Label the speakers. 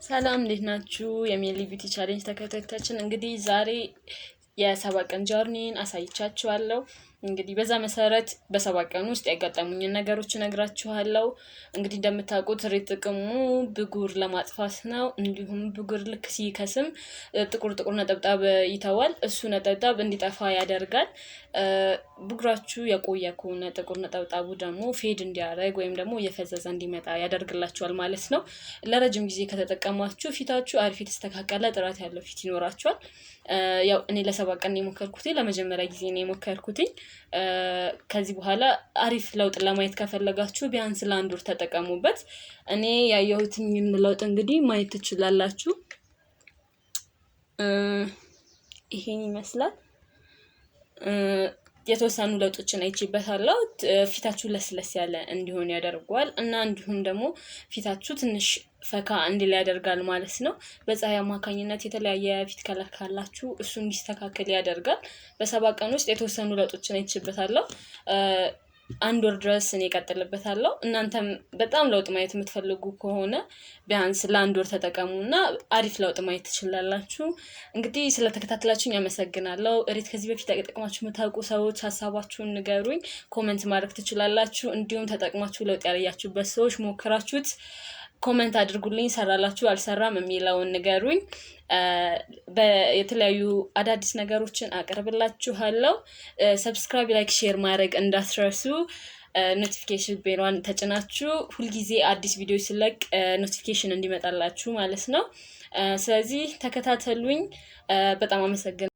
Speaker 1: ሰላም እንዴት ናችሁ? የሚሊ ቢዩቲ ቻሌንጅ ተከታታዮቻችን እንግዲህ ዛሬ የ7 ቀን ጆርኒን አሳይቻችኋለሁ። እንግዲህ በዛ መሰረት በ7 ቀን ውስጥ ያጋጠሙኝን ነገሮች እነግራችኋለሁ። እንግዲህ እንደምታውቁት ሬት ጥቅሙ ብጉር ለማጥፋት ነው። እንዲሁም ብጉር ልክ ሲከስም ጥቁር ነጠብጣብ ይተዋል። እሱ ነጠብጣብ እንዲጠፋ ያደርጋል። ብጉራችሁ የቆየ ከሆነ ጥቁር ነጠብጣቡ ደግሞ ፌድ እንዲያደርግ ወይም ደግሞ እየፈዘዘ እንዲመጣ ያደርግላችኋል ማለት ነው። ለረጅም ጊዜ ከተጠቀማችሁ ፊታችሁ አሪፍ የተስተካከለ ጥራት ያለው ፊት ይኖራችኋል። ያው እኔ ለ7 ቀን የሞከርኩት ለመጀመሪያ ጊዜ ነው የሞከርኩት። ከዚህ በኋላ አሪፍ ለውጥ ለማየት ከፈለጋችሁ ቢያንስ ለ1 ወር ተጠቀሙበት። እኔ ያየሁትን ለውጥ እንግዲህ ማየት ትችላላችሁ። ይሄን ይመስላል። የተወሰኑ ለውጦችን አይቼበታለሁ። ፊታችሁ ለስለስ ያለ እንዲሆን ያደርጋል እና እንዲሁም ደግሞ ፊታችሁ ትንሽ ፈካ እንዲል ያደርጋል ማለት ነው። በፀሐይ አማካኝነት የተለያየ ፊት ከለር ካላችሁ እሱ እንዲስተካከል ያደርጋል። በ7 ቀን ውስጥ የተወሰኑ ለውጦችን አይቼበታለሁ። 1 ወር ድረስ እኔ እቀጥልበታለሁ። እናንተም በጣም ለውጥ ማየት የምትፈልጉ ከሆነ ቢያንስ ለ1 ወር ተጠቀሙና አሪፍ ለውጥ ማየት ትችላላችሁ። እንግዲህ ስለተከታተላችሁኝ አመሰግናለሁ። ሬት ከዚህ በፊት ተጠቅማችሁ የምታውቁ ሰዎች ሀሳባችሁን ንገሩኝ፣ ኮሜንት ማድረግ ትችላላችሁ። እንዲሁም ተጠቅማችሁ ለውጥ ያለያችሁበት ሰዎች ሞክራችሁት ኮሜንት አድርጉልኝ። ሰራላችሁ አልሰራም የሚለውን ንገሩኝ። የተለያዩ አዳዲስ ነገሮችን አቀርብላችኋለሁ። ሰብስክራይብ፣ ላይክ፣ ሼር ማድረግ እንዳትረሱ። ኖቲፊኬሽን ቤሏን ተጭናችሁ ሁልጊዜ አዲስ ቪዲዮ ስለቅ ኖቲፊኬሽን እንዲመጣላችሁ ማለት ነው። ስለዚህ ተከታተሉኝ። በጣም አመሰግናለሁ።